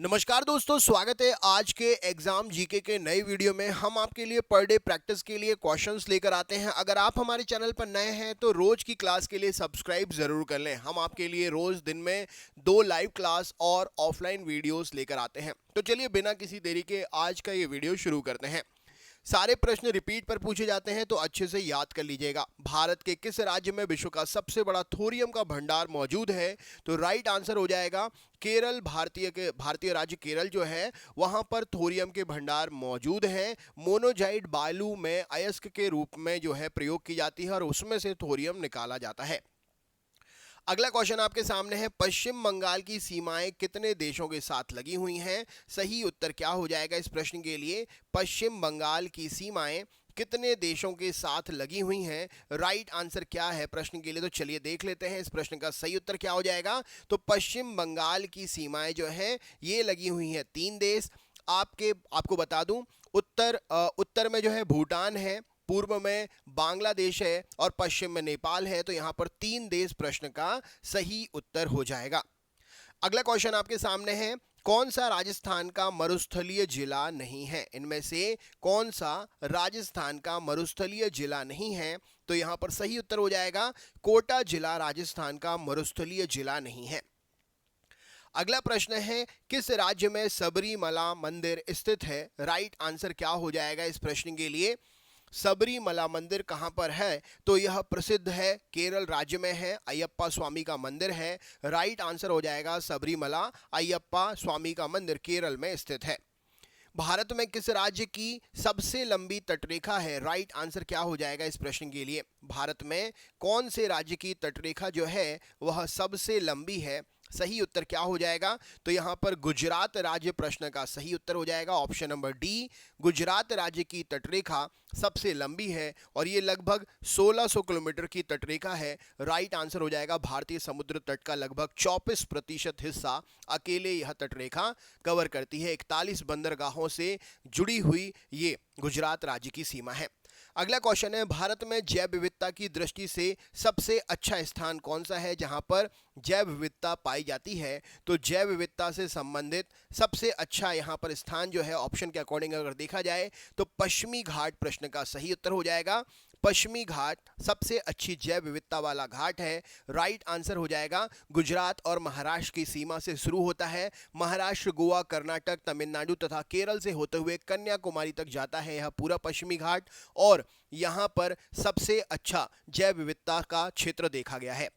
नमस्कार दोस्तों, स्वागत है आज के एग्जाम जीके के नए वीडियो में। हम आपके लिए पर डे प्रैक्टिस के लिए क्वेश्चंस लेकर आते हैं। अगर आप हमारे चैनल पर नए हैं तो रोज की क्लास के लिए सब्सक्राइब जरूर कर लें। हम आपके लिए रोज दिन में 2 लाइव क्लास और ऑफलाइन वीडियोस लेकर आते हैं। तो चलिए बिना किसी देरी के आज का ये वीडियो शुरू करते हैं। सारे प्रश्न रिपीट पर पूछे जाते हैं तो अच्छे से याद कर लीजिएगा। भारत के किस राज्य में विश्व का सबसे बड़ा थोरियम का भंडार मौजूद है? तो राइट आंसर हो जाएगा केरल। भारतीय राज्य केरल जो है वहां पर थोरियम के भंडार मौजूद हैं। मोनोजाइट बालू में अयस्क के रूप में जो है प्रयोग की जाती है और उसमें से थोरियम निकाला जाता है। अगला क्वेश्चन आपके सामने है, पश्चिम बंगाल की सीमाएं कितने देशों के साथ लगी हुई हैं? सही उत्तर क्या हो जाएगा इस प्रश्न के लिए? पश्चिम बंगाल की सीमाएं कितने देशों के साथ लगी हुई हैं? राइट आंसर क्या है प्रश्न के लिए? तो चलिए देख लेते हैं इस प्रश्न का सही उत्तर क्या हो जाएगा। तो पश्चिम बंगाल की सीमाएं जो हैं ये लगी हुई हैं 3 देश। आपको बता दूं, उत्तर में जो है भूटान है, पूर्व में बांग्लादेश है और पश्चिम में नेपाल है। तो यहां पर 3 देश प्रश्न का सही उत्तर हो जाएगा। अगला क्वेश्चन आपके सामने है, कौन सा राजस्थान का मरुस्थलीय जिला नहीं है? इनमें से कौन सा राजस्थान का मरुस्थलीय जिला नहीं है? तो यहां पर सही उत्तर हो जाएगा कोटा जिला राजस्थान का मरुस्थलीय जिला नहीं है। अगला प्रश्न है, किस राज्य में सबरीमला मंदिर स्थित है? राइट आंसर क्या हो जाएगा इस प्रश्न के लिए? सबरीमला मंदिर कहां पर है? तो यह प्रसिद्ध है, केरल राज्य में है, अयप्पा स्वामी का मंदिर है। राइट आंसर हो जाएगा सबरीमला अयप्पा स्वामी का मंदिर केरल में स्थित है। भारत में किस राज्य की सबसे लंबी तटरेखा है? राइट आंसर क्या हो जाएगा इस प्रश्न के लिए? भारत में कौन से राज्य की तटरेखा जो है वह सबसे लंबी है? सही उत्तर क्या हो जाएगा? तो यहां पर गुजरात राज्य प्रश्न का सही उत्तर हो जाएगा ऑप्शन नंबर डी। गुजरात राज्य की तटरेखा सबसे लंबी है और ये लगभग 1600 किलोमीटर की तटरेखा है। राइट आंसर हो जाएगा भारतीय समुद्र तट का लगभग 24% हिस्सा अकेले यह तटरेखा कवर करती है। 41 बंदरगाहों से जुड़ी हुई ये गुजरात राज्य की सीमा है। अगला क्वेश्चन है, भारत में जैव विविधता की दृष्टि से सबसे अच्छा स्थान कौन सा है जहां पर जैव विविधता पाई जाती है? तो जैव विविधता से संबंधित सबसे अच्छा यहां पर स्थान जो है ऑप्शन के अकॉर्डिंग अगर देखा जाए तो पश्चिमी घाट प्रश्न का सही उत्तर हो जाएगा। पश्चिमी घाट सबसे अच्छी जैव विविधता वाला घाट है। राइट आंसर हो जाएगा गुजरात और महाराष्ट्र की सीमा से शुरू होता है। महाराष्ट्र, गोवा, कर्नाटक, तमिलनाडु तथा केरल से होते हुए कन्याकुमारी तक जाता है यह पूरा पश्चिमी घाट और यहां पर सबसे अच्छा जैव विविधता का क्षेत्र देखा गया है।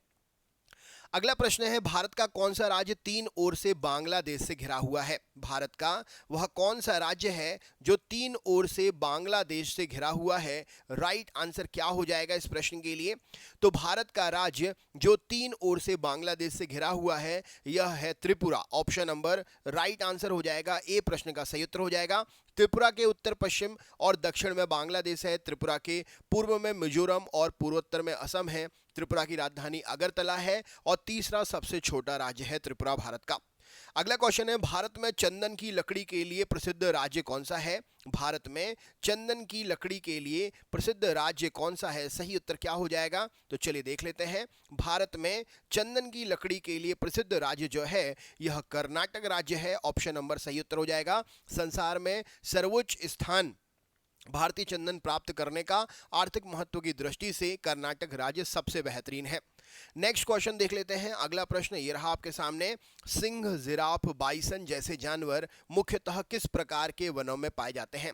अगला प्रश्न है, भारत का कौन सा राज्य 3 ओर से बांग्लादेश से घिरा हुआ है? भारत का वह कौन सा राज्य है जो 3 ओर से बांग्लादेश से घिरा हुआ है? राइट आंसर क्या हो जाएगा इस प्रश्न के लिए? तो भारत का राज्य जो 3 ओर से बांग्लादेश से घिरा हुआ है यह है Tripura. Option number right answer हो जाएगा ए प्रश्न का सही उत्तर हो जाएगा। त्रिपुरा के उत्तर पश्चिम और दक्षिण में बांग्लादेश है। त्रिपुरा के पूर्व में मिजोरम और पूर्वोत्तर में असम है। त्रिपुरा की राजधानी अगरतला है और तीसरा सबसे छोटा राज्य है त्रिपुरा भारत का। अगला क्वेश्चन है, भारत में चंदन की लकड़ी के लिए प्रसिद्ध राज्य कौन सा है? भारत में चंदन की लकड़ी के लिए प्रसिद्ध राज्य कौन सा है? सही उत्तर क्या हो जाएगा? तो चलिए देख लेते हैं। भारत में चंदन की लकड़ी के लिए प्रसिद्ध राज्य जो है यह कर्नाटक राज्य है। ऑप्शन नंबर सही उत्तर हो जाएगा। संसार में सर्वोच्च स्थान भारतीय चंदन प्राप्त करने का आर्थिक महत्व की दृष्टि से कर्नाटक राज्य सबसे बेहतरीन है। नेक्स्ट क्वेश्चन देख लेते हैं। अगला प्रश्न ये रहा आपके सामने, सिंह, जिराफ, बाइसन जैसे जानवर मुख्यतः किस प्रकार के वनों में पाए जाते हैं?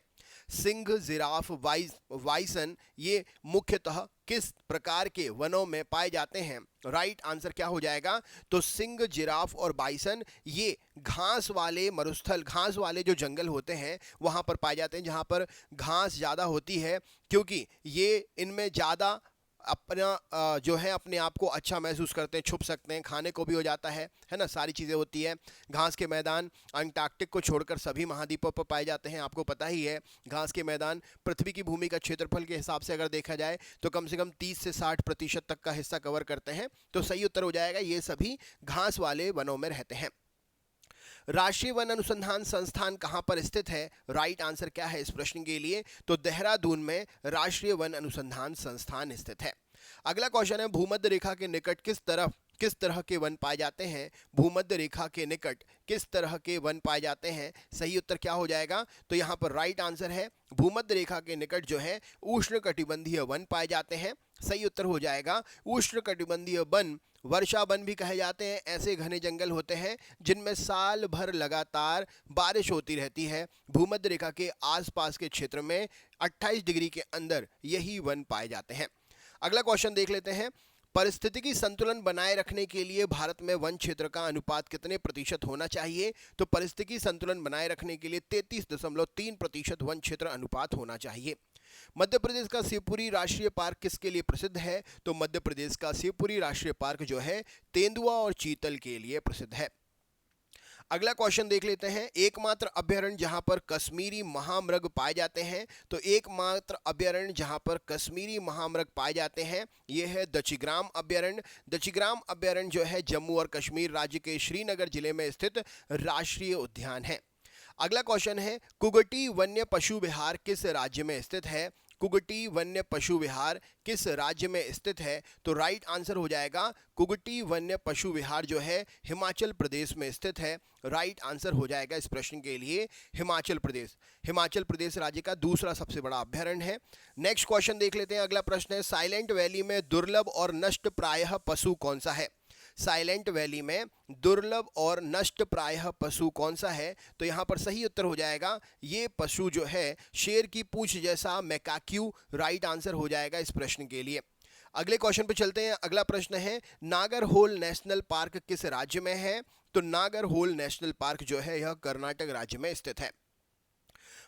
सिंह, जिराफ, बाइसन ये मुख्यतः किस प्रकार के वनों में पाए जाते हैं? राइट आंसर क्या हो जाएगा? तो सिंह, जिराफ और बाइसन ये घास वाले मरुस्थल, घास वाले जो जंगल होते हैं वहां पर पाए जाते हैं जहां पर घास ज़्यादा होती है, क्योंकि ये इनमें ज़्यादा अपना जो है अपने आप को अच्छा महसूस करते हैं, छुप सकते हैं, खाने को भी हो जाता है ना, सारी चीज़ें होती है। घास के मैदान अंटार्कटिक को छोड़कर सभी महाद्वीपों पर पाए जाते हैं, आपको पता ही है। घास के मैदान पृथ्वी की भूमि का क्षेत्रफल के हिसाब से अगर देखा जाए तो कम से कम 30 से 60% तक का हिस्सा कवर करते हैं। तो सही उत्तर हो जाएगा ये सभी घास वाले वनों में रहते हैं। राष्ट्रीय वन अनुसंधान संस्थान कहां पर स्थित है? राइट आंसर क्या है इस प्रश्न के लिए? तो देहरादून में राष्ट्रीय वन अनुसंधान संस्थान स्थित है। अगला क्वेश्चन है, भूमध्य रेखा के निकट किस तरफ किस तरह के वन पाए जाते हैं? भूमध्य रेखा के निकट किस तरह के वन पाए जाते हैं? सही उत्तर क्या हो जाएगा? तो यहाँ पर राइट आंसर है भूमध्य रेखा के निकट जो है उष्णकटिबंधीय वन पाए जाते हैं। सही उत्तर हो जाएगा उष्णकटिबंधीय वन, वर्षा वन भी कहे जाते हैं। ऐसे घने जंगल होते हैं जिनमें साल भर लगातार बारिश होती रहती है। भूमध्य रेखा के आसपास के क्षेत्र में 28 डिग्री के अंदर यही वन पाए जाते हैं। अगला क्वेश्चन देख लेते हैं। परिस्थितिकी संतुलन बनाए रखने के लिए भारत में वन क्षेत्र का अनुपात कितने प्रतिशत होना चाहिए? तो परिस्थितिकी संतुलन बनाए रखने के लिए 33.3% वन क्षेत्र अनुपात होना चाहिए। मध्य प्रदेश का शिवपुरी राष्ट्रीय पार्क किसके लिए प्रसिद्ध है? तो मध्य प्रदेश का शिवपुरी राष्ट्रीय पार्क जो है तेंदुआ और चीतल के लिए प्रसिद्ध है। अगला क्वेश्चन देख लेते हैं। एकमात्र अभयारण्य जहां पर कश्मीरी महामृग पाए जाते हैं, तो एकमात्र अभयारण्य जहां पर कश्मीरी महामृग पाए जाते हैं यह है दचिग्राम अभयारण्य। दचिग्राम अभयारण्य जो है जम्मू और कश्मीर राज्य के श्रीनगर जिले में स्थित राष्ट्रीय उद्यान है। अगला क्वेश्चन है कुगटी वन्य पशु विहार किस राज्य में स्थित है? कुगटी वन्य पशु विहार किस राज्य में स्थित है? तो राइट आंसर हो जाएगा कुगटी वन्य पशु विहार जो है हिमाचल प्रदेश में स्थित है। राइट आंसर हो जाएगा इस प्रश्न के लिए हिमाचल प्रदेश। हिमाचल प्रदेश राज्य का दूसरा सबसे बड़ा अभयारण्य है। नेक्स्ट क्वेश्चन देख लेते हैं। अगला प्रश्न है साइलेंट वैली में दुर्लभ और नष्ट प्रायः पशु कौन सा है? साइलेंट वैली में दुर्लभ और नष्ट प्रायः पशु कौन सा है? तो यहाँ पर सही उत्तर हो जाएगा ये पशु जो है शेर की पूंछ जैसा मैकाक्यू। राइट आंसर हो जाएगा इस प्रश्न के लिए। अगले क्वेश्चन पे चलते हैं। अगला प्रश्न है नागरहोल नेशनल पार्क किस राज्य में है? तो नागरहोल नेशनल पार्क जो है यह कर्नाटक राज्य में स्थित है।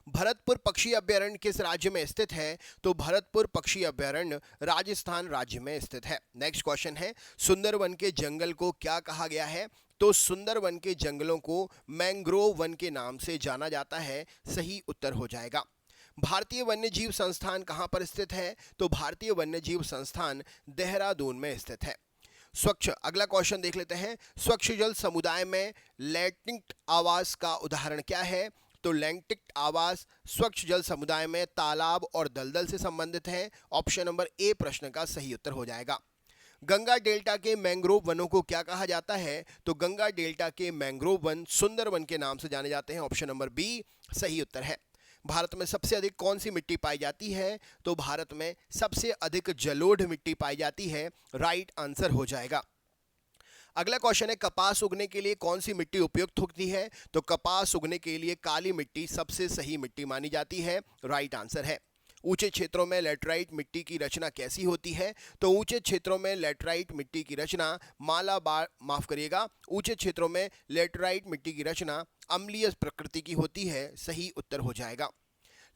भरतपुर पक्षी अभयारण्य किस राज्य में स्थित है? तो भरतपुर पक्षी अभयारण्य राजस्थान राज्य में स्थित है। नेक्स्ट क्वेश्चन है सुंदरवन के जंगल को क्या कहा गया है? तो सुंदरवन के जंगलों को मैंग्रोव वन के नाम से जाना जाता है। सही उत्तर हो जाएगा। भारतीय वन्यजीव संस्थान कहाँ पर स्थित है? तो भारतीय वन्यजीव संस्थान देहरादून में स्थित है। स्वच्छ, अगला क्वेश्चन देख लेते हैं। स्वच्छ जल समुदाय में लैंटिक आवास का उदाहरण क्या है? तो लैंटिक आवास स्वच्छ जल समुदाय में तालाब और दलदल से संबंधित है। ऑप्शन नंबर ए प्रश्न का सही उत्तर हो जाएगा। गंगा डेल्टा के मैंग्रोव वनों को क्या कहा जाता है? तो गंगा डेल्टा के मैंग्रोव वन सुंदरवन के नाम से जाने जाते हैं। ऑप्शन नंबर बी सही उत्तर है। भारत में सबसे अधिक कौन सी मिट्टी पाई जाती है? तो भारत में सबसे अधिक जलोढ़ मिट्टी पाई जाती है। राइट आंसर हो जाएगा। अगला क्वेश्चन है कपास उगने के लिए कौन सी मिट्टी उपयुक्त होती है? तो कपास उगने के लिए काली मिट्टी सबसे सही मिट्टी मानी जाती है। राइट आंसर है। ऊंचे क्षेत्रों में लैटराइट मिट्टी की रचना कैसी होती है? तो ऊंचे क्षेत्रों में लैटराइट मिट्टी की रचना ऊंचे क्षेत्रों में लैटराइट मिट्टी की रचना अम्लीय प्रकृति की होती है। सही उत्तर हो जाएगा।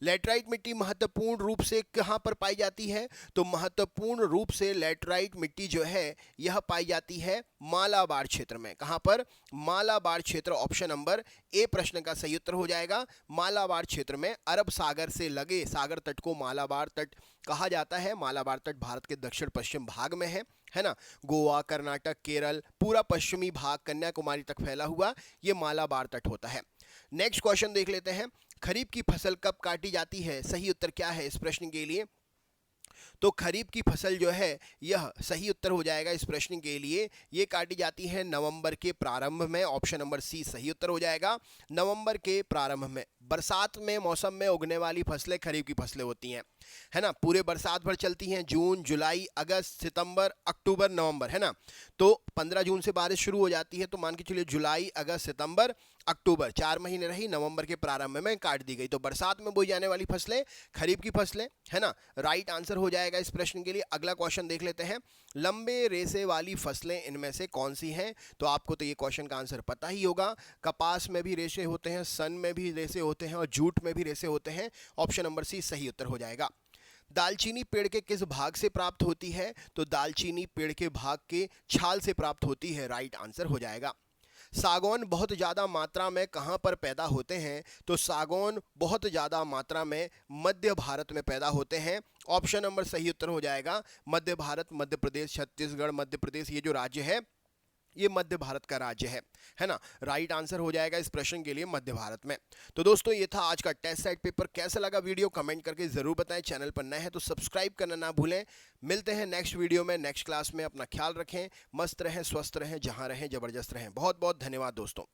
लैटराइट मिट्टी महत्वपूर्ण रूप से कहाँ पर पाई जाती है? तो महत्वपूर्ण रूप से लैटराइट मिट्टी जो है यह पाई जाती है मालाबार क्षेत्र में। कहाँ पर? मालाबार क्षेत्र। ऑप्शन नंबर ए प्रश्न का सही उत्तर हो जाएगा। मालाबार क्षेत्र में अरब सागर से लगे सागर तट को मालाबार तट कहा जाता है। मालाबार तट भारत के दक्षिण पश्चिम भाग में है ना। गोवा, कर्नाटक, केरल, पूरा पश्चिमी भाग कन्याकुमारी तक फैला हुआ ये मालाबार तट होता है। नेक्स्ट क्वेश्चन देख लेते हैं। खरीफ की फसल कब काटी जाती है? सही उत्तर क्या है इस प्रश्न के लिए? तो खरीफ की फसल जो है यह सही उत्तर हो जाएगा इस प्रश्न के लिए। ये काटी जाती है नवंबर के प्रारंभ में। ऑप्शन नंबर सी सही उत्तर हो जाएगा। नवंबर के प्रारंभ में बरसात में मौसम में उगने वाली फसलें खरीफ की फसलें होती हैं, है ना। पूरे बरसात भर चलती हैं। जून, जुलाई, अगस्त, सितंबर, अक्टूबर, नवंबर, है ना। तो 15 जून से बारिश शुरू हो जाती है, तो मान के चलिए जुलाई, अगस्त, सितंबर, अक्टूबर 4 महीने रही। नवंबर के प्रारंभ में काट दी गई। तो बरसात में बोई जाने वाली फसलें खरीफ की फसलें, है ना। राइट आंसर हो जाएगा इस प्रश्न के लिए। अगला क्वेश्चन देख लेते हैं। लंबे रेशे वाली फसलें इनमें से कौन सी हैं? तो आपको तो ये क्वेश्चन का आंसर पता ही होगा। कपास में भी रेशे होते हैं, सन में भी रेशे होते हैं और जूट में भी रेशे होते हैं। ऑप्शन नंबर सी सही उत्तर हो जाएगा। दालचीनी पेड़ के किस भाग से प्राप्त होती है? तो दालचीनी पेड़ के भाग के छाल से प्राप्त होती है। राइट आंसर हो जाएगा। सागौन बहुत ज़्यादा मात्रा में कहाँ पर पैदा होते हैं? तो सागौन बहुत ज़्यादा मात्रा में मध्य भारत में पैदा होते हैं। ऑप्शन नंबर सही उत्तर हो जाएगा। मध्य भारत, मध्य प्रदेश, छत्तीसगढ़, मध्य प्रदेश, ये जो राज्य है ये मध्य भारत का राज्य है ना। राइट आंसर हो जाएगा इस प्रश्न के लिए मध्य भारत में। तो दोस्तों ये था आज का टेस्ट साइड पेपर। कैसा लगा वीडियो कमेंट करके जरूर बताएं। चैनल पर नए हैं तो सब्सक्राइब करना ना भूलें। मिलते हैं नेक्स्ट वीडियो में, नेक्स्ट क्लास में। अपना ख्याल रखें, मस्त रहें, स्वस्थ रहें, जहां रहें जबरदस्त रहें। बहुत बहुत धन्यवाद दोस्तों।